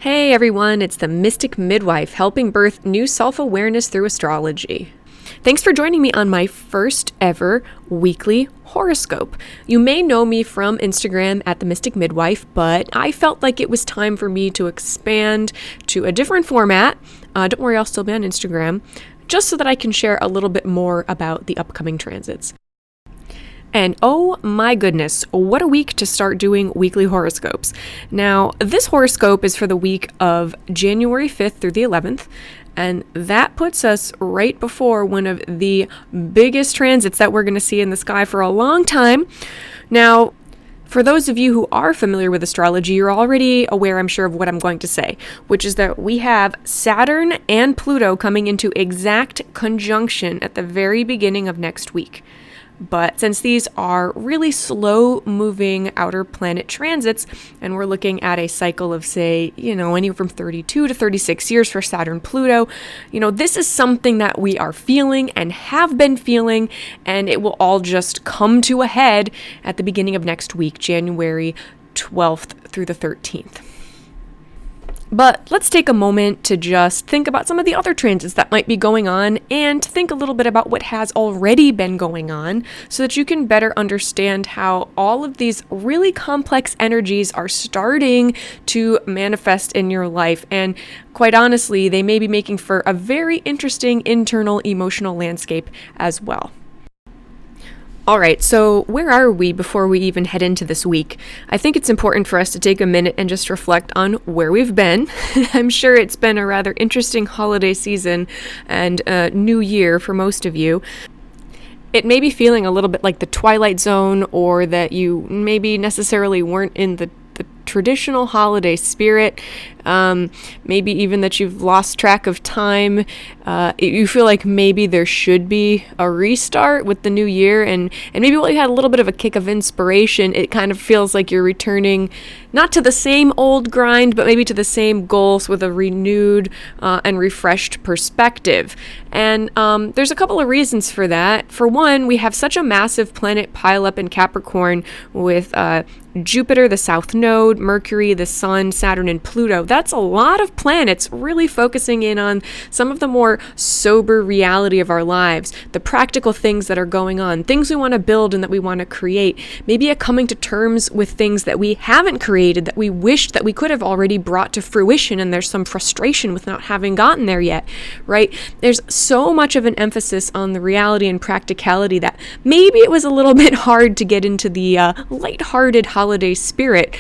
Hey everyone, it's the Mystic Midwife helping birth new self-awareness through astrology. Thanks for joining me on my first ever weekly horoscope. You may know me from Instagram at the Mystic Midwife, but I felt like it was time for me to expand to a different format. Don't worry, I'll still be on Instagram, just so that I can share a little bit more about the upcoming transits. And oh my goodness, what a week to start doing weekly horoscopes. Now, this horoscope is for the week of January 5th through the 11th, and that puts us right before one of the biggest transits that we're going to see in the sky for a long time. Now, for those of you who are familiar with astrology, you're already aware, I'm sure, of what I'm going to say, which is that we have Saturn and Pluto coming into exact conjunction at the very beginning of next week. But since these are really slow-moving outer planet transits, and we're looking at a cycle of, say, anywhere from 32 to 36 years for Saturn Pluto, this is something that we are feeling and have been feeling, and it will all just come to a head at the beginning of next week, January 12th through the 13th. But let's take a moment to just think about some of the other transits that might be going on and think a little bit about what has already been going on so that you can better understand how all of these really complex energies are starting to manifest in your life. And quite honestly, they may be making for a very interesting internal emotional landscape as well. All right, so where are we before we even head into this week? I think it's important for us to take a minute and just reflect on where we've been. I'm sure it's been a rather interesting holiday season and new year for most of you. It may be feeling a little bit like the Twilight Zone, or that you maybe necessarily weren't in the traditional holiday spirit. Maybe even that you've lost track of time. You feel like maybe there should be a restart with the new year, and maybe while you had a little bit of a kick of inspiration, it kind of feels like you're returning not to the same old grind, but maybe to the same goals with a renewed and refreshed perspective. And there's a couple of reasons for that. For one, we have such a massive planet pileup in Capricorn with Jupiter, the south node, Mercury, the Sun, Saturn, and Pluto. That's a lot of planets really focusing in on some of the more sober reality of our lives, the practical things that are going on, things we want to build and that we want to create, maybe a coming to terms with things that we haven't created, that we wished that we could have already brought to fruition, and there's some frustration with not having gotten there yet, right? There's so much of an emphasis on the reality and practicality that maybe it was a little bit hard to get into the lighthearted holiday spirit.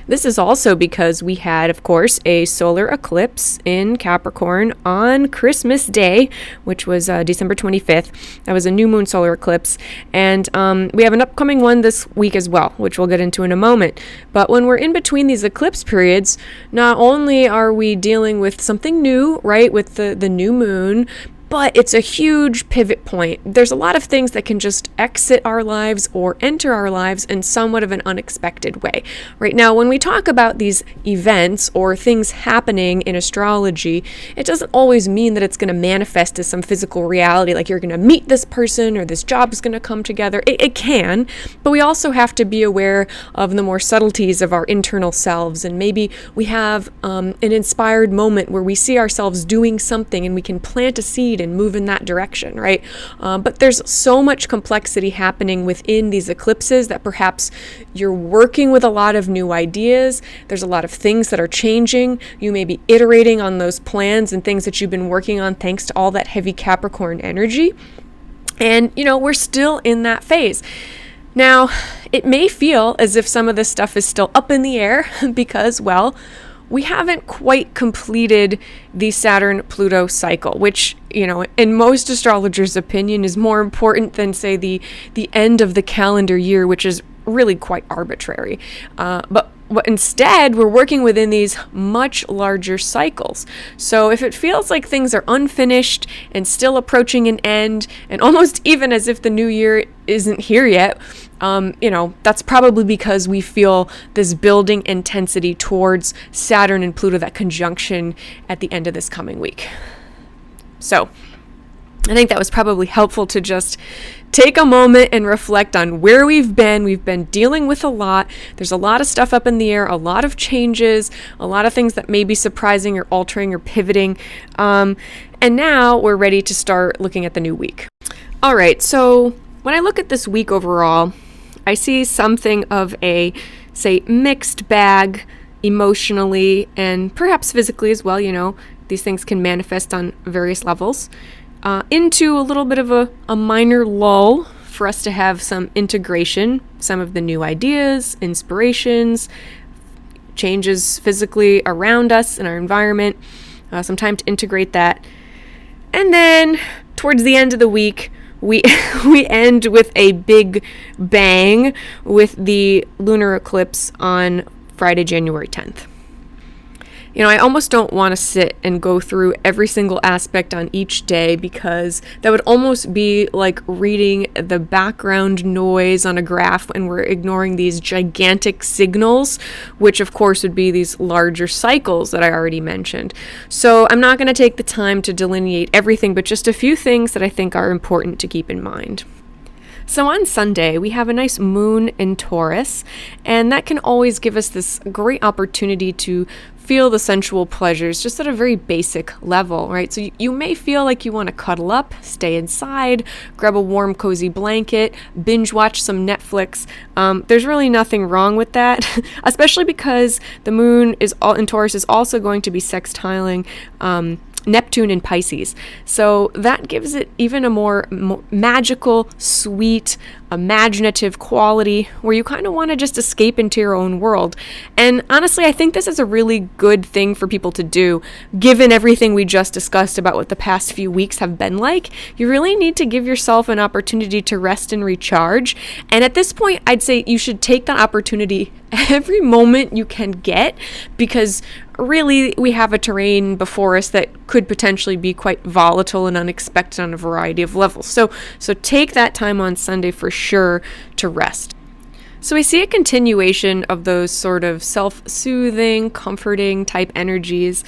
This is also because we had, of course, a solar eclipse in Capricorn on Christmas Day, which was December 25th. That was a new moon solar eclipse. And we have an upcoming one this week as well, which we'll get into in a moment. But when we're in between these eclipse periods, not only are we dealing with something new, right, with the new moon, but it's a huge pivot point. There's a lot of things that can just exit our lives or enter our lives in somewhat of an unexpected way. Right now, when we talk about these events or things happening in astrology, it doesn't always mean that it's going to manifest as some physical reality, like you're going to meet this person or this job is going to come together. It can, but we also have to be aware of the more subtleties of our internal selves. And maybe we have an inspired moment where we see ourselves doing something and we can plant a seed and move in that direction, right? But there's so much complexity happening within these eclipses that perhaps you're working with a lot of new ideas. There's a lot of things that are changing. You may be iterating on those plans and things that you've been working on thanks to all that heavy Capricorn energy. And, we're still in that phase. Now, it may feel as if some of this stuff is still up in the air because, well, we haven't quite completed the Saturn-Pluto cycle, which, in most astrologers' opinion is more important than, say, the end of the calendar year, which is really quite arbitrary. But instead, we're working within these much larger cycles. So if it feels like things are unfinished and still approaching an end, and almost even as if the new year isn't here yet, that's probably because we feel this building intensity towards Saturn and Pluto, that conjunction at the end of this coming week. So I think that was probably helpful to just take a moment and reflect on where we've been. We've been dealing with a lot. There's a lot of stuff up in the air, a lot of changes, a lot of things that may be surprising or altering or pivoting. And now we're ready to start looking at the new week. All right, so when I look at this week overall, I see something of a, say, mixed bag emotionally and perhaps physically as well. You know, these things can manifest on various levels. Into a little bit of a minor lull for us to have some integration, some of the new ideas, inspirations, changes physically around us in our environment, some time to integrate that. And then towards the end of the week, we end with a big bang with the lunar eclipse on Friday, January 10th. You know, I almost don't want to sit and go through every single aspect on each day, because that would almost be like reading the background noise on a graph and we're ignoring these gigantic signals, which of course would be these larger cycles that I already mentioned. So I'm not going to take the time to delineate everything, but just a few things that I think are important to keep in mind. So on Sunday, we have a nice moon in Taurus, and that can always give us this great opportunity to feel the sensual pleasures just at a very basic level, right? So you may feel like you want to cuddle up, stay inside, grab a warm, cozy blanket, binge watch some Netflix. There's really nothing wrong with that, especially because the moon in Taurus is also going to be sextiling Neptune in Pisces. So that gives it even a more magical, sweet, imaginative quality where you kind of want to just escape into your own world. And honestly, I think this is a really good thing for people to do, given everything we just discussed about what the past few weeks have been like. You really need to give yourself an opportunity to rest and recharge. And at this point, I'd say you should take that opportunity every moment you can get, because really we have a terrain before us that could potentially be quite volatile and unexpected on a variety of levels. So take that time on Sunday for sure to rest. So we see a continuation of those sort of self-soothing, comforting type energies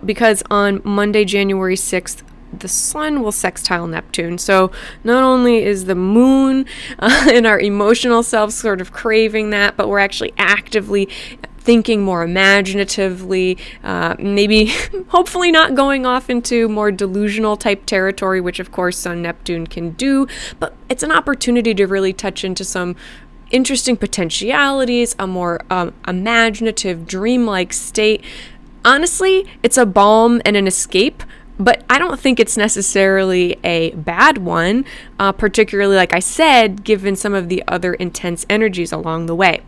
because on Monday, January 6th, the sun will sextile Neptune. So not only is the moon in our emotional self sort of craving that, but we're actually actively thinking more imaginatively, maybe hopefully not going off into more delusional type territory, which of course Sun Neptune can do, but it's an opportunity to really touch into some interesting potentialities, a more imaginative, dreamlike state. Honestly, it's a balm and an escape, but I don't think it's necessarily a bad one, particularly, like I said, given some of the other intense energies along the way.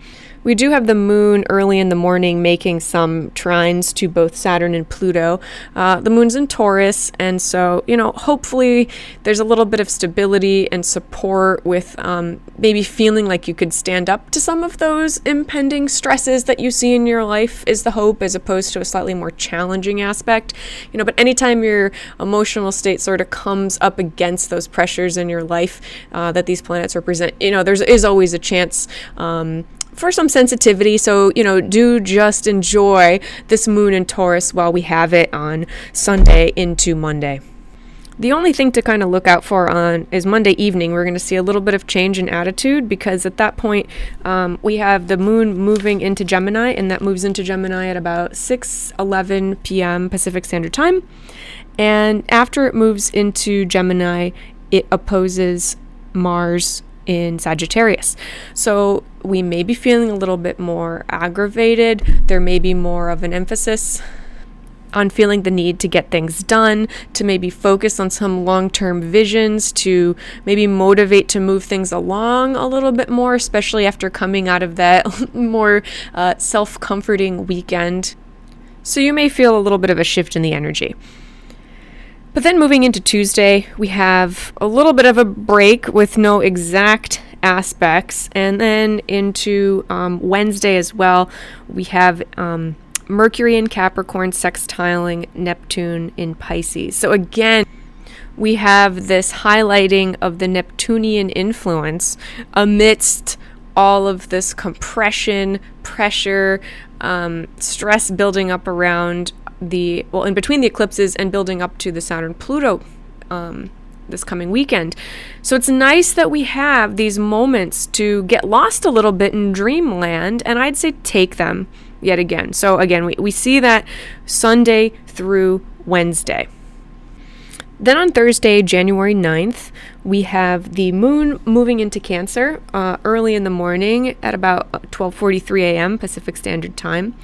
We do have the moon early in the morning making some trines to both Saturn and Pluto. The moon's in Taurus, and so, hopefully there's a little bit of stability and support with maybe feeling like you could stand up to some of those impending stresses that you see in your life is the hope, as opposed to a slightly more challenging aspect. But anytime your emotional state sort of comes up against those pressures in your life that these planets represent, there is always a chance for some sensitivity. So, do just enjoy this moon in Taurus while we have it on Sunday into Monday. The only thing to kind of look out for is Monday evening. We're going to see a little bit of change in attitude, because at that point we have the moon moving into Gemini, and that moves into Gemini at about 6:11 p.m. Pacific Standard Time. And after it moves into Gemini, it opposes Mars in Sagittarius. So we may be feeling a little bit more aggravated. There may be more of an emphasis on feeling the need to get things done, to maybe focus on some long-term visions, to maybe motivate to move things along a little bit more, especially after coming out of that more self-comforting weekend. So you may feel a little bit of a shift in the energy. But then moving into Tuesday, we have a little bit of a break with no exact aspects. And then into Wednesday as well, we have Mercury in Capricorn sextiling Neptune in Pisces. So again, we have this highlighting of the Neptunian influence amidst all of this compression, pressure, stress building up around in between the eclipses and building up to the Saturn-Pluto this coming weekend. So it's nice that we have these moments to get lost a little bit in dreamland, and I'd say take them yet again. So again, we see that Sunday through Wednesday. Then on Thursday, January 9th, we have the moon moving into Cancer early in the morning at about 12:43 a.m. Pacific Standard Time.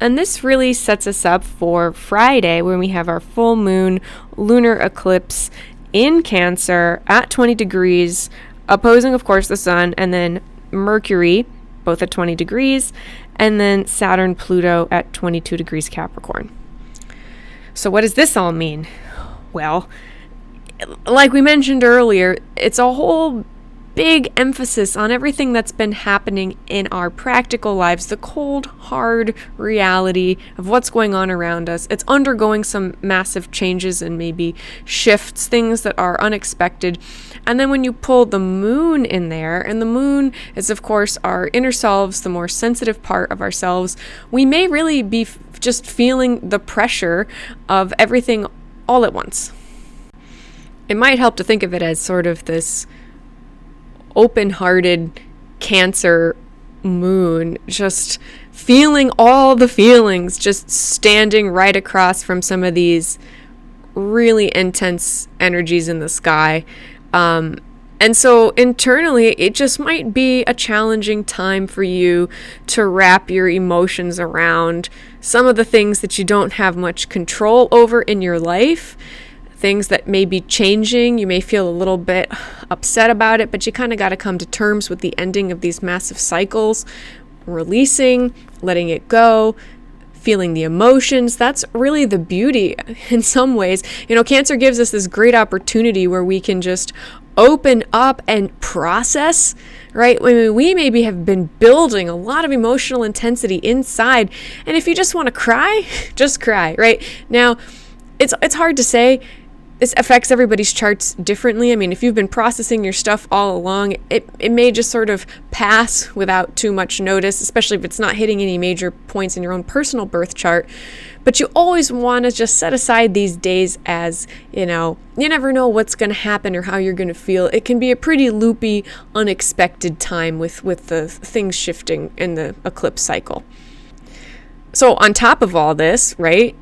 And this really sets us up for Friday, when we have our full moon lunar eclipse in Cancer at 20 degrees, opposing, of course, the sun, and then Mercury, both at 20 degrees, and then Saturn, Pluto at 22 degrees Capricorn. So what does this all mean? Well, like we mentioned earlier, it's a whole big emphasis on everything that's been happening in our practical lives, the cold, hard reality of what's going on around us. It's undergoing some massive changes and maybe shifts, things that are unexpected. And then when you pull the moon in there, and the moon is, of course, our inner selves, the more sensitive part of ourselves, we may really be just feeling the pressure of everything all at once. It might help to think of it as sort of this open-hearted Cancer moon, just feeling all the feelings, just standing right across from some of these really intense energies in the sky. And so internally, it just might be a challenging time for you to wrap your emotions around some of the things that you don't have much control over in your life, things that may be changing. You may feel a little bit upset about it, but you kind of got to come to terms with the ending of these massive cycles, releasing, letting it go, feeling the emotions. That's really the beauty in some ways. Cancer gives us this great opportunity where we can just open up and process, right? We maybe have been building a lot of emotional intensity inside, and if you just want to cry, just cry, right? Now, it's hard to say. This affects everybody's charts differently. I mean, if you've been processing your stuff all along, it may just sort of pass without too much notice, especially if it's not hitting any major points in your own personal birth chart. But you always want to just set aside these days as, you never know what's going to happen or how you're going to feel. It can be a pretty loopy, unexpected time with the things shifting in the eclipse cycle. So on top of all this, right,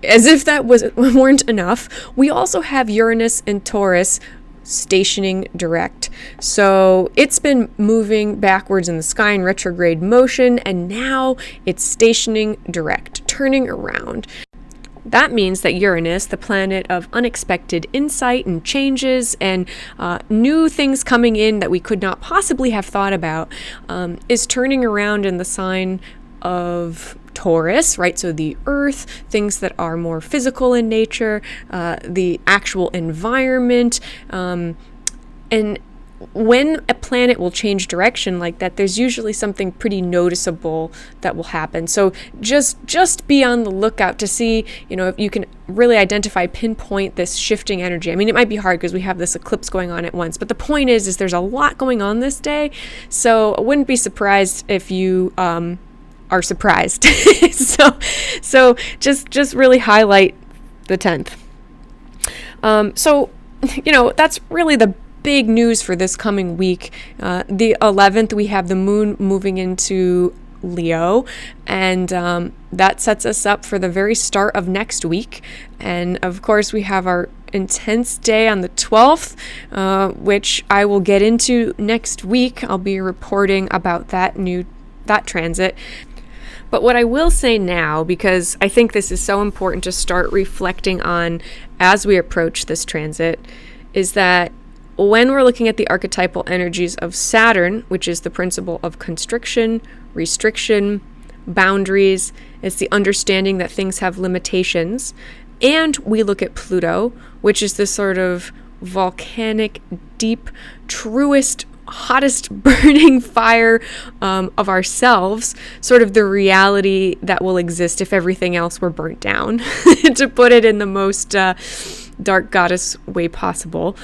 as if that weren't enough, we also have Uranus and Taurus stationing direct. So it's been moving backwards in the sky in retrograde motion, and now it's stationing direct, turning around. That means that Uranus, the planet of unexpected insight and changes and new things coming in that we could not possibly have thought about, is turning around in the sign of Taurus, right? So the earth, things that are more physical in nature, the actual environment. And when a planet will change direction like that, there's usually something pretty noticeable that will happen. So just be on the lookout to see, if you can really identify, pinpoint this shifting energy. I mean, it might be hard because we have this eclipse going on at once, but the point is there's a lot going on this day. So I wouldn't be surprised if you are surprised. so just really highlight the 10th. So that's really the big news for this coming week. The 11th, we have the moon moving into Leo, and that sets us up for the very start of next week. And of course, we have our intense day on the 12th, which I will get into next week. I'll be reporting about that transit. But what I will say now, because I think this is so important to start reflecting on as we approach this transit, is that when we're looking at the archetypal energies of Saturn, which is the principle of constriction, restriction, boundaries, it's the understanding that things have limitations, and we look at Pluto, which is this sort of volcanic, deep, truest, hottest burning fire of ourselves, sort of the reality that will exist if everything else were burnt down, to put it in the most dark goddess way possible.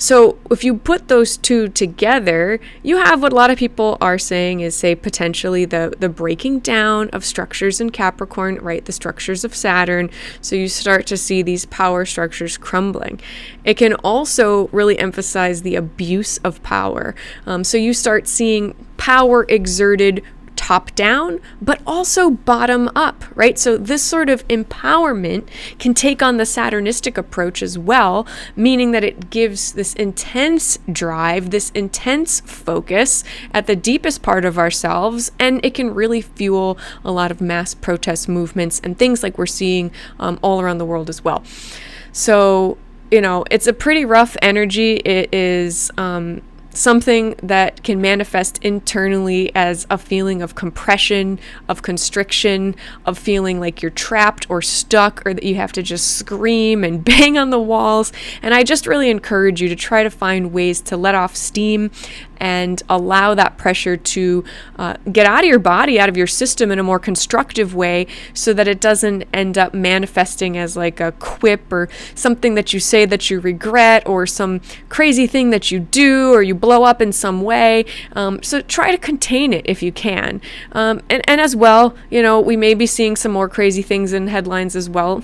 So if you put those two together, you have what a lot of people are saying is, say, potentially the breaking down of structures in Capricorn, right? The structures of Saturn. So you start to see these power structures crumbling. It can also really emphasize the abuse of power. So you start seeing power exerted top down, but also bottom up, right? So this sort of empowerment can take on the Saturnistic approach as well, meaning that it gives this intense drive, this intense focus at the deepest part of ourselves, and it can really fuel a lot of mass protest movements and things like we're seeing all around the world as well. So, it's a pretty rough energy. It is something that can manifest internally as a feeling of compression, of constriction, of feeling like you're trapped or stuck, or that you have to just scream and bang on the walls. And I just really encourage you to try to find ways to let off steam and allow that pressure to get out of your body, out of your system in a more constructive way, so that it doesn't end up manifesting as like a quip or something that you say that you regret, or some crazy thing that you do, or you blow up in some way. So try to contain it if you can. And as well, we may be seeing some more crazy things in headlines as well.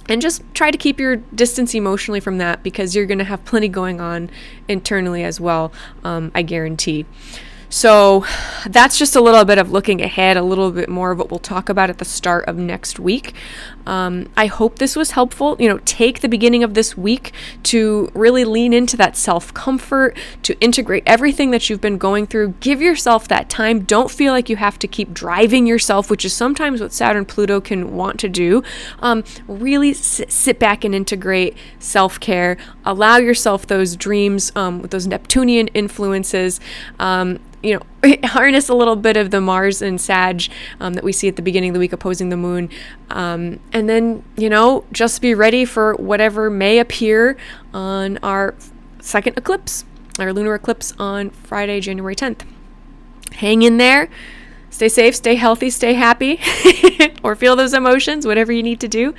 And just try to keep your distance emotionally from that, because you're going to have plenty going on internally as well, I guarantee. So that's just a little bit of looking ahead, a little bit more of what we'll talk about at the start of next week. I hope this was helpful. Take the beginning of this week to really lean into that self-comfort, to integrate everything that you've been going through. Give yourself that time. Don't feel like you have to keep driving yourself, which is sometimes what Saturn Pluto can want to do. Really sit back and integrate self-care. Allow yourself those dreams with those Neptunian influences. Harness a little bit of the Mars and Sag that we see at the beginning of the week opposing the moon. And then, just be ready for whatever may appear on our second eclipse, our lunar eclipse on Friday, January 10th. Hang in there. Stay safe, stay healthy, stay happy, or feel those emotions, whatever you need to do.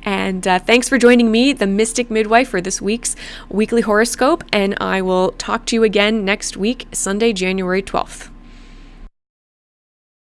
And thanks for joining me, the Mystic Midwife, for this week's weekly horoscope. And I will talk to you again next week, Sunday, January 12th.